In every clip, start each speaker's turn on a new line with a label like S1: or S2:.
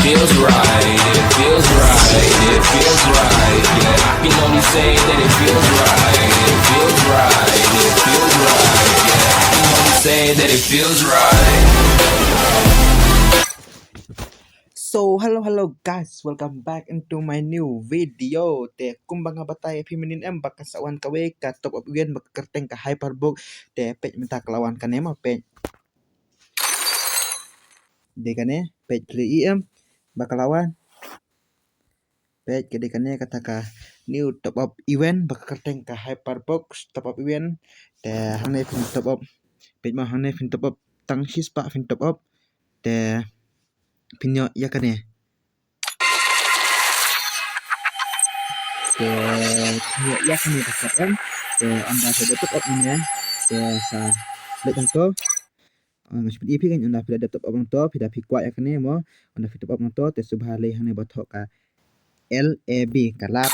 S1: feels right, it feels right, it feels right. Yeah, I can only say that it feels right, it feels right, it feels right. Yeah, I can only say that it feels right.
S2: So hello guys, welcome back into my new video. Te kumbang batay feminin em bakasawan kawe ka top of event bakakerteng ka hyperbook te page minta kelawan kanema page de kane page li em bakalawan page kede kane kata ka new top up event bakakerteng ka hyperbook top up event te hane fin top up page ma hane fin top up tang shispa fin top up te pinyo ya kane ya kami pasal anda sudah top up ini sa letang to seperti ini kan anda sudah top up to sudah kuat ya kene mo anda top up to te subha le hane bathok ka LAB kalap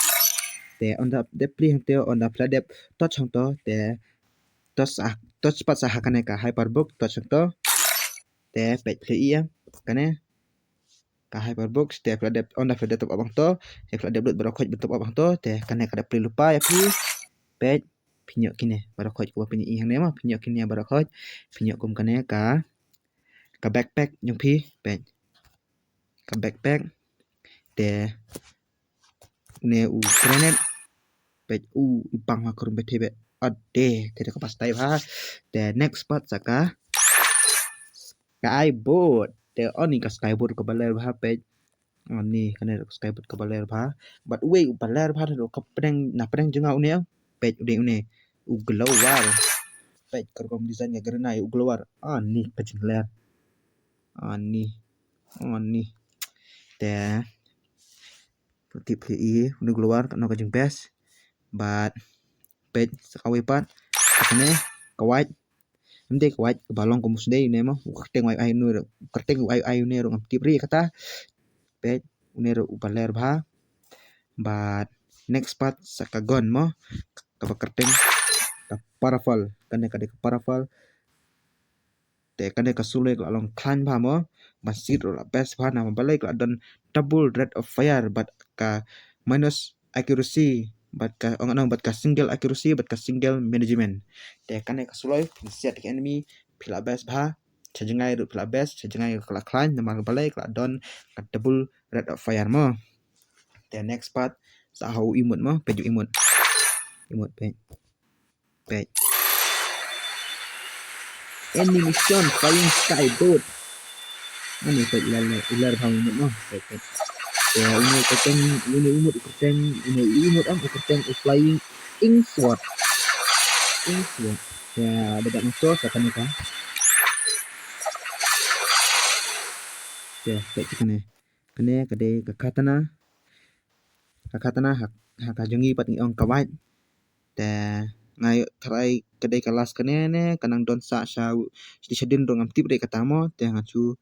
S2: te anda depli hante anda sudah touch to te touch pat sah kane ka hyperbook touch to te page play ya kane ka hyperbook te anda sudah top up to te sudah upload berokot top up to te kane kada perlu lupa ya please page pinyok kini barakot ko pini ihang nema pinyok kini barakot pinyok kum kane ka backpack nyong pi page ka backpack te ne u granite page u ipang ha kurum betebe ade te ka pastai ha te next part saka skyboard te oni ka skyboard ko baler ha page oni kane skyboard ko baler ha but we baler ha ro ka pedeng jengau ne page ude une u glow war page kerkom design ya gerenai u glow war ani kacing ler ani te tip hi unu keluar no kajing best but page sakawi pat kene kawait mde kawait balong ko musde ne mo kerteng ai nu kerteng ai ne ro tip ri kata page unero upaler bha but next part sakagon mo ka kerteng ka parafal kane kade parafal te kane ka sule la long khan bha mo masjid la best bha na balai la don double rate of fire but ka minus accuracy but ka onganong but ka single accuracy but ka single management te kane ka suloi set enemy phila best bha chajangai ru phila best chajangai kala klan na mar balai la don ka double rate of fire mo te next part sa hau imut mo peju imut page animation flying skyboard ani page ilar bang imut mo page ya ini kerteng ini imut kerteng ini imut am kerteng flying inksword ya ada masuk akan kan ya kayak kene kade kakatana hak jongi pat ong kawait te ngai try kade kelas kene ne kanang don sa di sedin dong am tip de katamo te ngachu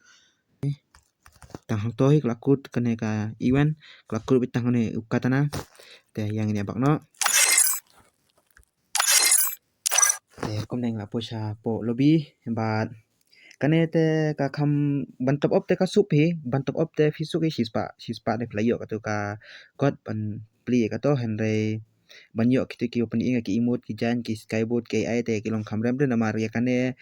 S2: tang toi kelakut kene ka event kelakut bitang ne ukatana te yang ini bakno te komneng la posha po lobby but kane te ka kham bantop op te ka supi bantop op te fisuk hispa de playo ka to ka god ban pli ka to henre banyo ki open inga ki imut ki jan ki skyboard ki ai te ki long khamrem de namar ya kane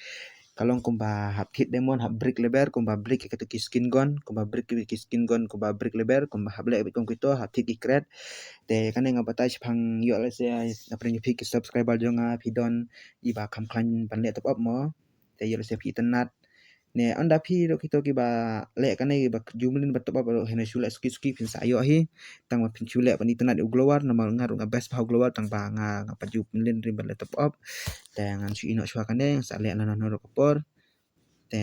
S2: kalong kumba hap hit demon hap brick leber kumba brick ka to ki skin gun kumba brick ki skin gun kumba brick leber kumba hable bit kong kito hap hit ki kret te kane ngabatai phang yo la se apre ni ki subscriber jonga pidon iba kham klan ban le top up mo te yo se pi tenat ne anda phi ro kito ki ba le kane ba jumlin ba top up ro hene shule ski pin sa yo hi tang ma pin shule pani tenat glowar na mal ngaru nga best pau glowar tang ba nga paju lin rin ba le top up te ngan su ino shwa kane sa le na no ro kopor te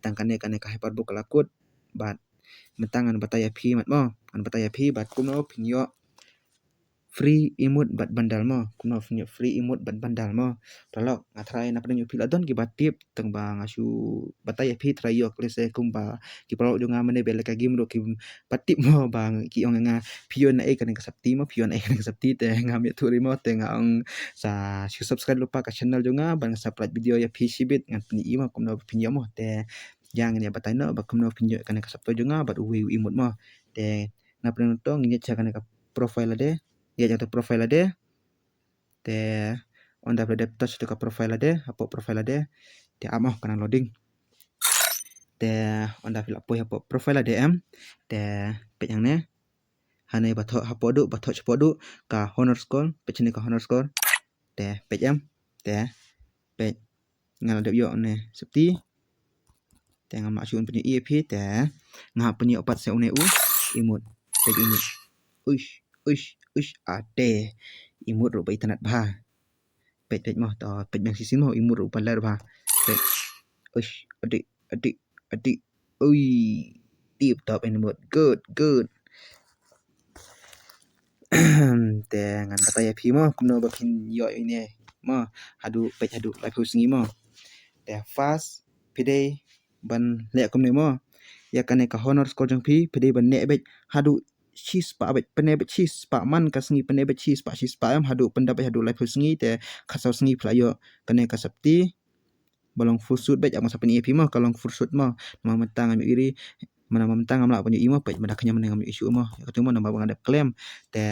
S2: tang kane ka hyperbook lakut bat mentangan bataya phi mat mo an bataya phi bat kuno pinyo free imut bat bandal mo kuno free imut bat bandal mo talok ngatrai na pren pil adon ki batip teng ba ngasu bataya phi trayok lese kumba ki pro jonga mane bele ka game ro ki patip mo bang ki ong nga pion na e kan ka sapti mo pion e kan ka sapti te nga mi thuri mo te nga ong sa subscribe lupa ka channel jonga bang sa plat video ya phi sibit ngan pni ima kumno pinyo mo te yang ni batai no bakum no pinjok kan ka sapto jonga bat uwi imut mo te na pren to ngi cha kan ka profile ade ya jatuh profile ade te onda pada touch to ka profile ade apo profile ade te amo kan loading te onda fil apo apo profile ade te pe yang ne hane batho hapodu batho chapodu ka honor score pechine ka honor score te pejam te pe ngal de yo ne septi te ngam maksud punya EAP te ngap punya opat se une imut pe imut uish ade imut ro bai tanat bha pe mo to pe bang sisin mo imut ro palar bha pe uish adik ui tip top imut good te ngan kata ya pi mo kuno bakin yo ini mo hadu lai pusingi mo te fast pide ban le kum ni mo ya kane ka honor score jang pi pide ban ne bet hadu chis pa bet pene bet chis pa man ka singi pene bet chis pa am hadu pendapat hadu lai pusingi te khasau singi playo kane ka sapti balong full suit bet amang sapani pi mo kalong full suit mo mentang ami iri mana mentang amla punya imo pet mana kanya menang ami isu mo ketemu nama bang ada klaim te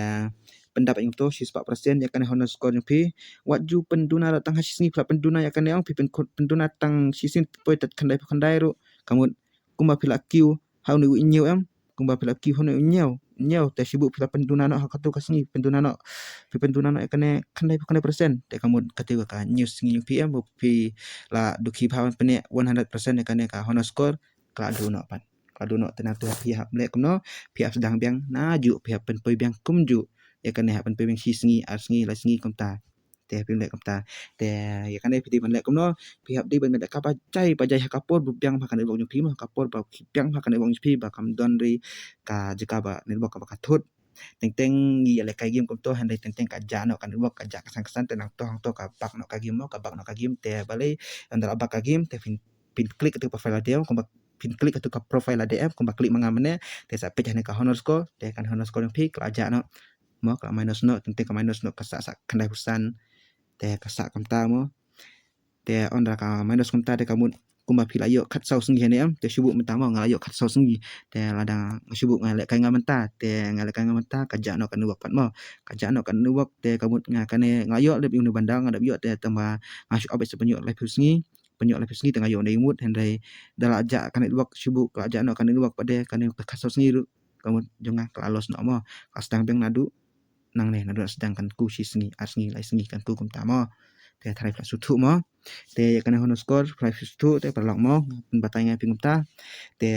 S2: pendapat yang to 4% ya kan honor score yang pi wat ju penduna datang hasil ni pula penduna ya kan yang pi penduna tang sisin poi tat kandai ru kamu kumba pila kiu hau ni inyo am kumba pila kiu hono inyo te sibuk pila penduna no hakatu kasni penduna no pi penduna no ya kan kandai persen te kamu katiwa ka news ni PM pi la duki bhawan pene 100% ya kan ka honor score kala du no pan kaduno tenang tu pihak melek kumno pihak sedang biang naju pihak penpoi biang kumju ya kan ya penpoi biang singi arsingi la singi kumta te pilek kumta te ya kan pidi melek kumno pihak di ban melek kapa pajai hakapor biang makan ibong nyupi mah kapor ba biang makan ibong nyupi ba kam donri ka jika ba nilbok ka katut teng gi ale kai game kumto handai teng ka jano kan ibok ka jak kesan tenang to ka bak no ka game mo ka bak no ka game te balai andar abak ka game te pin klik tu profile dia kumba pin klik tu ka profile ADF kumba klik mangamane te sa page ka honor score te kan honor score pi kelaja no mo ka minus no tente ka minus no ka sa kandai husan te ka sa kamta mo te ondra ka minus kamta te kamu kumba pila yo kat sau singi ne am te shubuk menta mo ngalayo kat sau singi te ladang shubuk ngale kai ngamenta te ngale kai ngamenta ka ja no kan nuwak pat mo ka ja no kan nuwak te kamu ngakane ngayo le unu bandang ada yo te tamba ngasuk abis sepenyo le pusingi penyok lapis ni tengah yo na imut hendai dala aja kan luak sibuk aja no kan luak pade kan kasos ni kamu jonga kelalos no mo sedang beng nadu nang ne nadu sedangkan ku singi asngi lai singi kan ku kum tamo te thai pla sutu mo te kan hono score price sutu te perlok mo batanya pingum ta te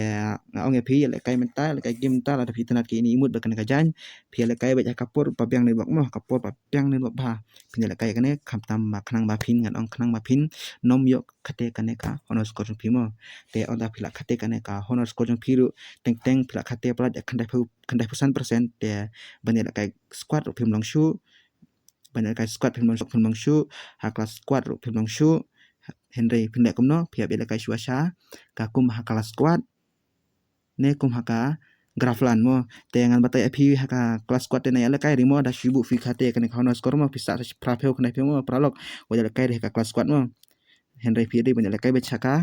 S2: ngaong ya pi le kai menta le kai game ta la tapi tenat ki ini imut bakan kajan pi le kai baca kapur pabiang ne bak mo kapur pabiang ne bak ba pin le kai kane kam tam maknang ba pin ngan ong khnang ba pin nom yok khate kane ka honor score pi mo te onda pila khate kane ka honor score pi ru teng pila khate pala khandai pusan persen te bani le kai squad ru pim long shu bani kai squad pim long shu ha kelas squad ru pim long shu Henry pindah kumno pihak bela kai shuasha ka kum hakala squad ne kum haka graflan mo te ngan batai api haka kelas squad te na yala kai rimo da shibu fi khate kan honor score mo pisa prapeo kan mo pralog wajal kai haka kelas squad mo Henry pidi banyak kai baca ka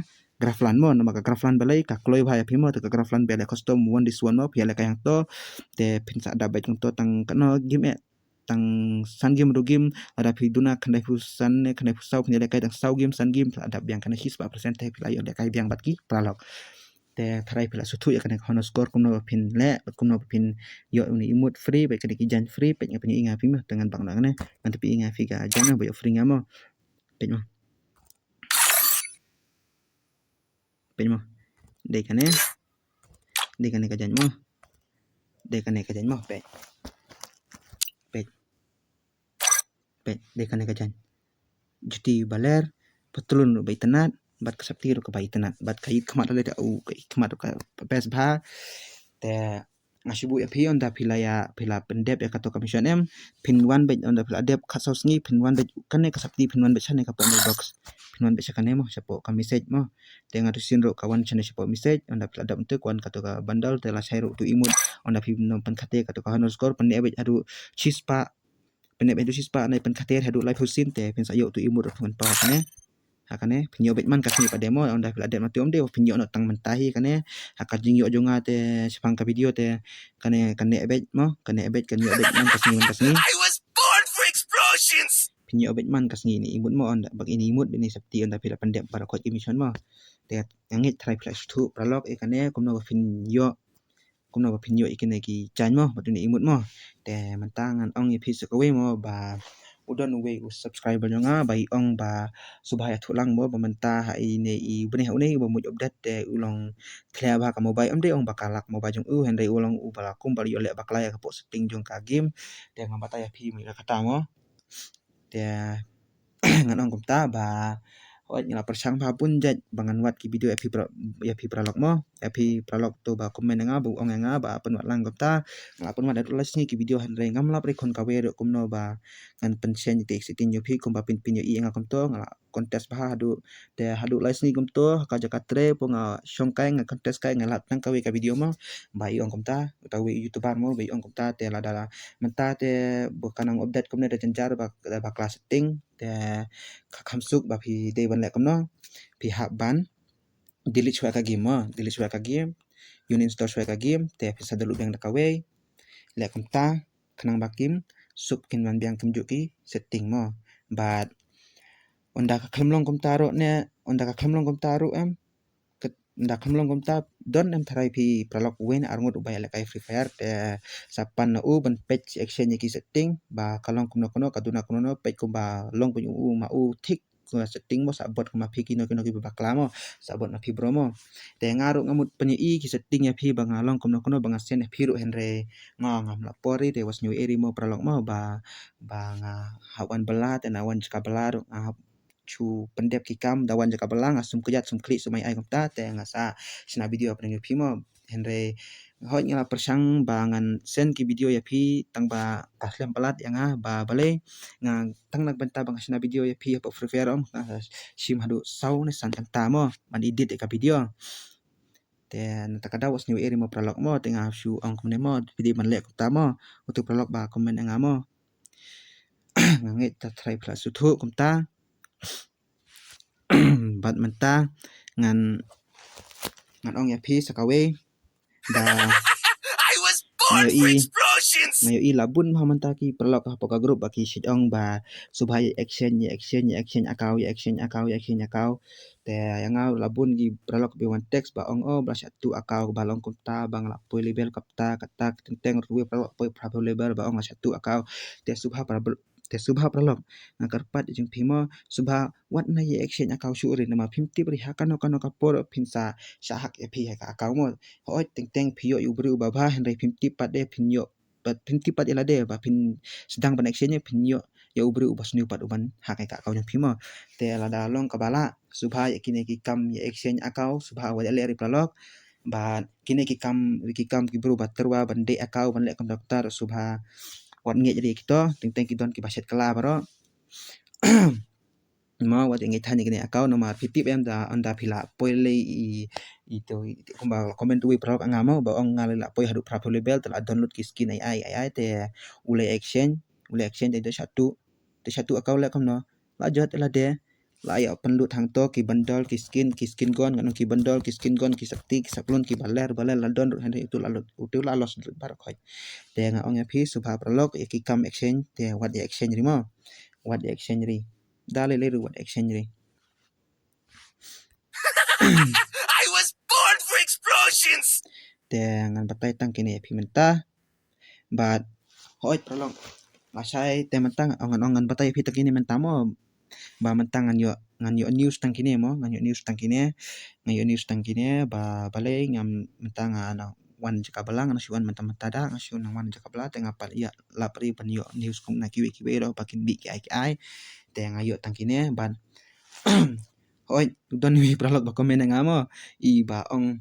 S2: graflan mo nama ka graflan balai ka kloi bhai api mo te ka graflan bela custom one this one mo pihak kai yang to te pinsa da baik to tang kano game tang san game ru game ada piduna kandai pusan ne kandai pusau punya kai tang sau game san game ada biang kana his 4% te pila yo kai biang batki pralog te tharai pila sutu ya kana honor score kumno pin le kumno pin yo uni imut free baik kana kijan free pek punya inga pima dengan bang ne nanti pi inga figa jana boyo free ngamo pek mo de kane kajan mo pek de kane kajan juti baler petulun bai tenat bat kasapti ro ka bai tenat bat kai khamat le au kai khamat ka pes bha te ngasibu ya pion da pila pendep ya kato commission em pin wan bet on da pila dep khasos ngi pin wan bet kane kasapti pin wan bet chane ka pan box pin wan bet chakane mo sapo ka message mo te ngatu sin ro kawan chane sapo message on da pila dap te kwan kato ka bandal te la share tu imut on da pin no pan khate kato ka honor score pan bet adu chispa penek bedu sispa nai pen khater hadu live husin te pen sayo tu imut pen pa ne hakane pinyo bet man kasni pa demo onda pila det mati omde pinyo no tang mentahi kane haka jingyo jonga te sepang ka video te kane bet mo kane bet kan yo bet man kasni
S1: I was born for explosions.
S2: pinyo bet man kasni ni imut mo onda bag ini imut bini septi onda pila pandep para kot emission mo te ngit try flash tu pralog ikane kumno pinyo ikine ki chan mo batuni imut mo te mantangan ong episode kawe mo ba udon we subscriber jonga bai ong ba subhaya thulang mo bamanta ha ine i bune une bo muj update te ulong thlia ba ka mobile amde ong bakalak mobile jong henry ulong u bala kum bali ole baklaya ka po setting jong ka game te ngambata ya phi mi ka kata mo te ngan ong kumta ba hoi ngala persang ba pun jat bangan wat ki video epi pralog mo epi pralog to ba komen nga bu ong nga ba pen wat lang kumta ngala pun wat atulas ni ki video henry ngam la pre kon ka we kumno ba ngan pension ti exiting yo phi kum ba pin pin yo i nga kumto ngala kontes ba hadu te hadu las ni kumto ka jaka tre po nga songkai nga kontes kai ngala tang ka we ka video mo ba i ong kumta ta we youtuber mo ba i ong kumta te la dala menta te bukanang update kumne de jenjar ba kelas setting te khamsuk ba phi de ban le kamno phi hab ban delete shwa ka game mo delete shwa ka game uninstall shwa ka game te phi sadalu bang da ka we le kamta khanang bakim sup kin man biang kamju ki setting mo but onda ka khamlong kumta ro ne onda ka khamlong kumta ro em nda khamlong kumta don em tharai phi pralok wen arngot ubay la kai free fire te sapan na u ban page exchange ki setting ba kalong kumno kono kaduna kono no page ko ba long pu u ma u thik ko setting mo sabot ko ma phi kino kino ki bakla mo sabot na phi bro mo te ngaru ngamut penyi i ki setting ya phi ba ngalong kumno kono ba ngasen phi ru henre ngam la pori te was new eri mo pralok mo ba nga hawan belat na wan ka belar chu pendep ki kam dawan jaka belang asum kejat sum klik sumai ai komta te ngasa sina video apa ngi pimo henre hoi ngala persang bangan sen ki video ya phi tang ba taslem pelat yang ba bale nga tang nak benta bang sina video ya phi apa free fire om sim hadu sau ne san tang tamo man edit ka video te takada was new eri mo pralog mo tenga shu ong kumne mo video man lek tamo untuk pralog ba komen nga mo ngit ta try plus su kumta bat menta ngan ong ya phi sakawe da
S1: I was born for explosions.
S2: mayo i labun ma menta ki perlok ka poka group baki sit ong ba subhaya action akau te yang labun gi perlok bi one text ba ong o bla satu akau balong kumta bang la poi label kapta katak tenteng ruwe perlok poi prabu label ba ong satu akau te subha perlok ngakarpat jing phimo subha wat na ye action akau syuri nama phimti bri hakan no kapor phinsa sahak e phi ka akau mo hoi teng phio yu bru ba ba henry phimti pade phinyo pat phinti pat ila de ba phin sedang ban actionnya phinyo ya ubru ubas new pat uban hak ka akau nya phimo te la dalong kabala subha kine ki kam ye action akau subha wa le ri pralok ba kine ki kam ki bru ba terwa bande akau ban le konduktor subha wat nge jadi kito teng kidon ki baset kala baro ma wat nge thani kine akau nomor 50 em da anda phila poile i itu kumba komen tu pralok angamo ba ong ngalila poi hadu prabu label telah download ki skin ai te ule exchange de satu akau le kamno la jot la de la ya penlut hang to ki bundle ki skin gon ngan ki bundle ki skin gon ki sakti ki saplon ki baler la don henry itu la los bar khoi te nga ong phi subha pralok ki kam exchange te what the exchange ri mo what the exchange ri dale le what exchange ri
S1: I was born for explosions.
S2: te ngan batai tang kini phi menta but hoi pralok masai te mentang ongan batai phi takini mentamo ba mentang ngan yo news tang kini mo ngan yo news tang kini ba bale ngam mentang ana wan jaka belang na siwan mentang mentada ngasiun nang wan jaka bela tengah pal ya lapri pan yo news kum na kiwi ro pakin bi ki ai te ngayo tang kini ban hoi don wi pralok ba komen ngamo i ba ong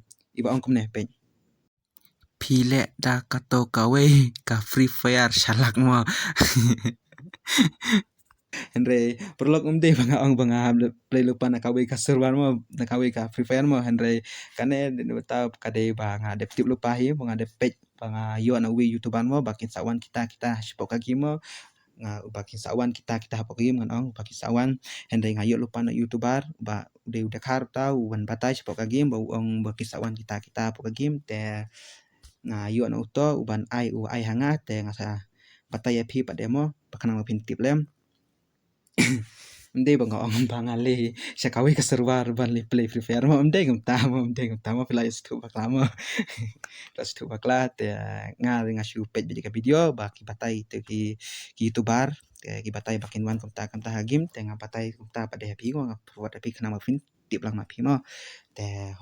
S2: kum ne pe pile da kato kawe ka free fire salak mo Henry perlok umde banga ong banga play lupa na kawe ka server mo na kawe ka free fire mo Henry kane ta kade banga de tip lupa hi banga de page banga yo na wi youtuber mo bakin sawan kita sipok kaki mo uba kinsawan kita hapok game ngan ong uba kinsawan hende ngayo lupa na youtuber udah kar tahu wan batai hapok game ba ong ba kinsawan kita hapok game te ngayo na uto uban ai hanga te ngasa batai api pa demo pakanang mapintip lem Mde bang ong bangali syakawi keseruar ban li play free fire mo mde ngam tama play stu baklama plus tu bakla te ngashu page jadi ka video ba ki batai te ki youtuber ki batai bakin wan kam ta hagim te ngam batai kam ta pada happy ngam forward happy kana ma fin tip lang ma phi mo te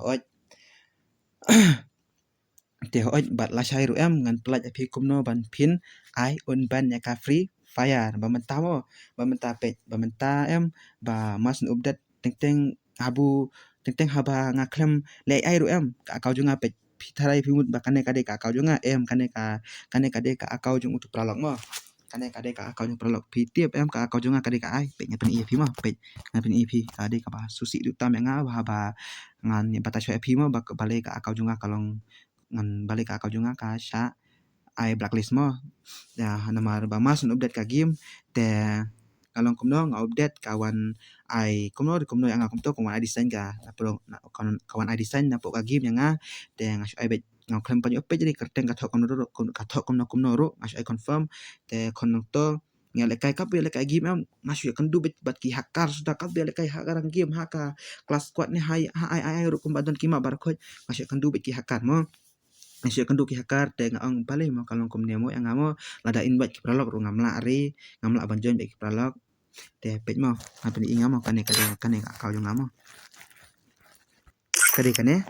S2: hoj bat la shai ru em ngan plaj happy kumno ban pin ai un ban ya ka free fire ba menta page ba menta em ba mas update teng teng haba ngaklem le ai ru em ka kau junga page pitharai phimut ba kane kade ka kau junga em kane kade ka akau jung untuk pralog mo kane kade ka akau jung pralog pitip em ka akau junga kade ka ai page ngapen ep mo page ngapen ep kade ka ba susi du tam nga ba ngan batasho ep mo ba bale ka akau junga kalong ngan bale ka akau junga ka sha ai blacklist mo ya namar ba mas update ka game te kalong kumno nga update kawan ai kumno yang kumto kawan ai design ka apro kawan ai design na po ka game nga te nga ai bet nga klem panyo pe jadi kerteng ka thok kumno ro nga ai confirm te kono to nga le kai kap le kai game am nga kan du bet bat ki hakar sudah kap le kai hakarang game haka kelas squad ni ai ro kumbadon kima bar khoj nga kan du bet ki hakar mo Asyik kendu ki hakar te nga ang bale mo kalong kom nemo yang ngamo lada invite ki pralog ru ngamla ari ngamla banjon be ki pralog te pej mo ngapen i ngamo kane ka kau jong ngamo kade kane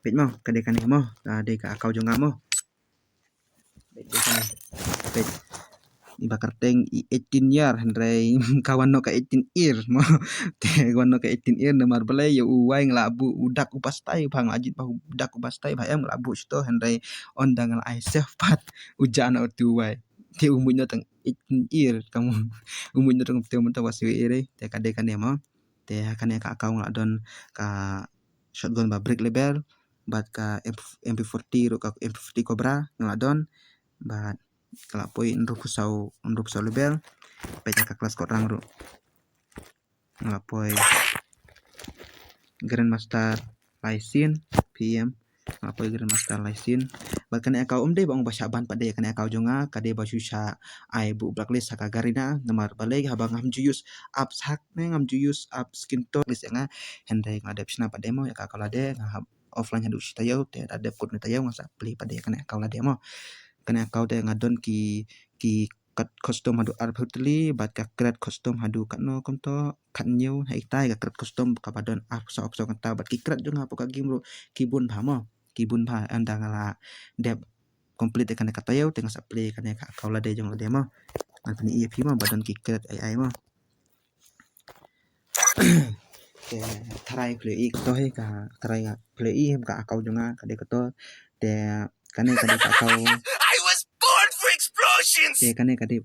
S2: pej mo kade kane mo de ka kau jong ngamo pej ibakar teng i 18 year hendrai kawan no ka 18 year mo te kawan no ka 18 year namar bale yo uwai nglabu udak upastai bang ajit bah udak upastai bah em nglabu sto hendrai ondang ai sepat ujana tu wai te umunyo teng 18 year kamu umunyo teng te mun wasi ere te kade kane mo te kane ka kau ngladon ka shotgun ba break level bat ka MP40 ro ka MP40 Cobra ngladon bat kala poi nrup sau lebel pecah ka kelas kod rang ru ngala poi grandmaster laisin PM ngala poi grandmaster laisin bat kane akau umde bang basya ban pade kane akau jonga kade ba susha ai bu blacklist ka garina namar balai habang ngam juyus up sak ne ngam juyus up skin to list nga hende ngadep sna pade mo ya ka kala de ngahab offline hadu tayo te adep kod ne tayo ngasa play pade kane akau la demo kane akau te ngadon ki kat custom hadu arputli bat ka create custom hadu katno komto kat new hai tai ka create custom ka badon so kata bat ki create jonga ka game ro kibun phamo kibun pha anda ngala dep complete kane katayo te ngasa play kane ka akau la de jong la demo ngan ni ep mo badon ki create ai mo te try play ik to he ka try play i hem ka akau jonga kade kato te kane ka akau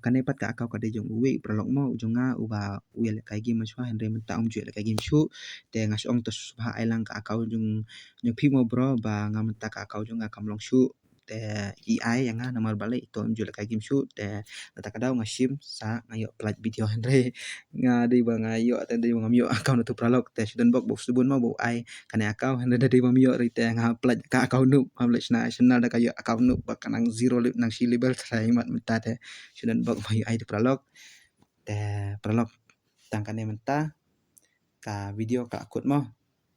S2: kane pat ka akau kade jong uwe pralog mo ujonga uba uel kai game maswa hendre menta juel kai game shu te ngas ong to subha ailang ka akau jong phimo bro ba ngamenta ka akau jong kamlong shu te ai yang namar bale to juel kai game shu te nata kadau ngasim sa ngayo plat video hendre nga di ba ngayo te di ngam yo akau tu pralog te student box bo subun mo bo ai kane akau hendre di ba yo rite nga plat ka akau nu hamle national da kayo akau nu ba kanang zero nang si level sai mat menta te student box mai ai tu pralog te pralog tangkane menta ka video ka akut mo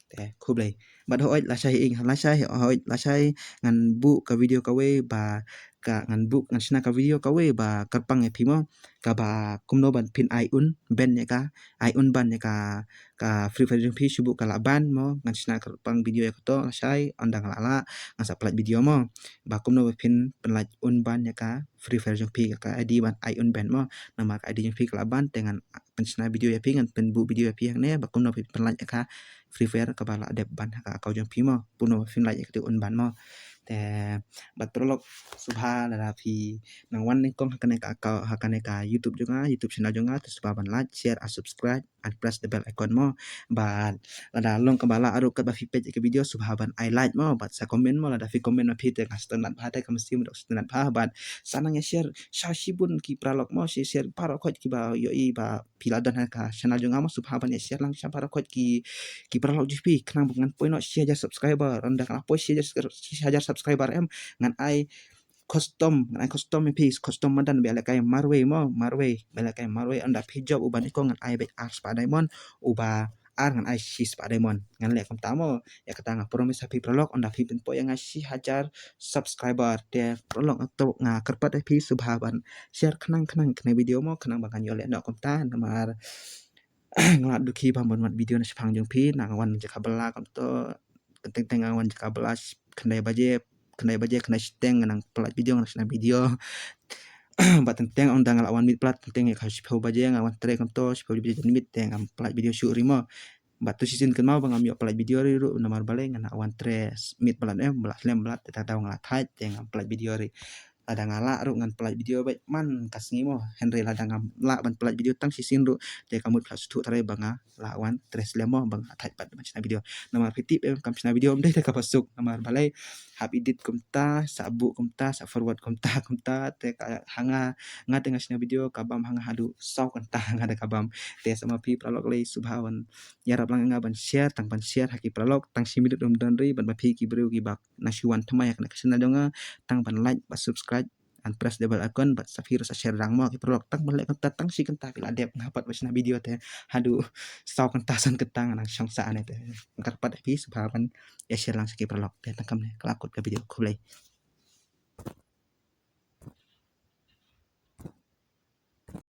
S2: te khublai bad hoi la shai ngan bu ka video ka we ba ka ngan bu ngan sna ka video ka we ba karpang e phimo ka ba kumno ban pin ai un ben ne ka ai un ban ne ka free fire jung phi subu ka la ban mo ngan sna karpang video ya to la shai andang la ngan sa plat video mo ba kumno pin penlaj un ban ne ka free fire jung phi ka id ban ai un ben mo nama ka id jung phi ka la ban dengan pensna video ya phi ngan pen bu video ya phi ne ba kumno penlaj ka free fire ka bala adep ban ka kau jong phimo puno film lai ke un ban mo แต่บัดprolog subha la phi nang wan ning kong hakane ka YouTube juga YouTube channel juga tu subha ban like share and subscribe and press the bell icon mo bat lada long kembala aru kat ba fi page ke video subha ban I like mo bat sa comment mo lada fi comment ma phi te ka standard ba te ka mesti mo standard ba bat sanang ya share shibun ki pralog mo share paro khot ki ba yo i ba piladan ka channel juga mo subha ban ya share lang paro khot ki pralog jipi kenang bungan point no share subscriber anda kan apa share subscriber em ngan ai custom mi pis custom madan bela kay marway bela kay marway anda pi job uban ko ngan ai bet ars pa diamond uba ar ngan ai shis pa diamond ngan le kam tamo ya kata nga promise happy prolog anda pi po yang ngasih hajar subscriber de prolog atau nga kerpat pi subhaban share kenang kena video mo kenang bakan yole no kam ta namar ngelak duki bambon mat video na sepang jung pi nang wan jaka bela kam to teng wan jaka bela kenai baje kenai steng nang pelat video nang video bat teng on dangal awan mit plat teng ya khas phau baje ngawan tre kam to phau baje mit teng am pelat video shoot rimo bat tu season kan mau bangam yo pelat video ri ru namar baleng na awan tre mit pelat belas lem belat ta taw ngalat thai teng am pelat video ri ada ngala ru ngan pelat video baik man kasngi mo Henry ladang ngam la ban pelat video tang sisin ru je kamu plus tu tare banga lawan tres lemo bang thai pat macam video namar pitip kam china video deh ta kapasuk namar balai hab edit kumta sabu kumta sa forward kumta te hanga nga tengah china video kabam hanga hadu sau kanta hanga ada kabam te sama pi pralog lei subhawan yarap lang nga ban share tang ban share haki pralog tang simidut dan ri ban pi ki breu ki bak nasiwan thamai kana kesana donga tang ban like ba subscribe and press the bell icon but safir sa share rang mo ki prolog tang balik kan tatang si kanta pila dep ngapat wasna video te hadu sau kanta san ketang nang syong sa ane te ngkat pat pi subhaban ya share lang sa ki prolog te tangkam ne kelakut ke video kulai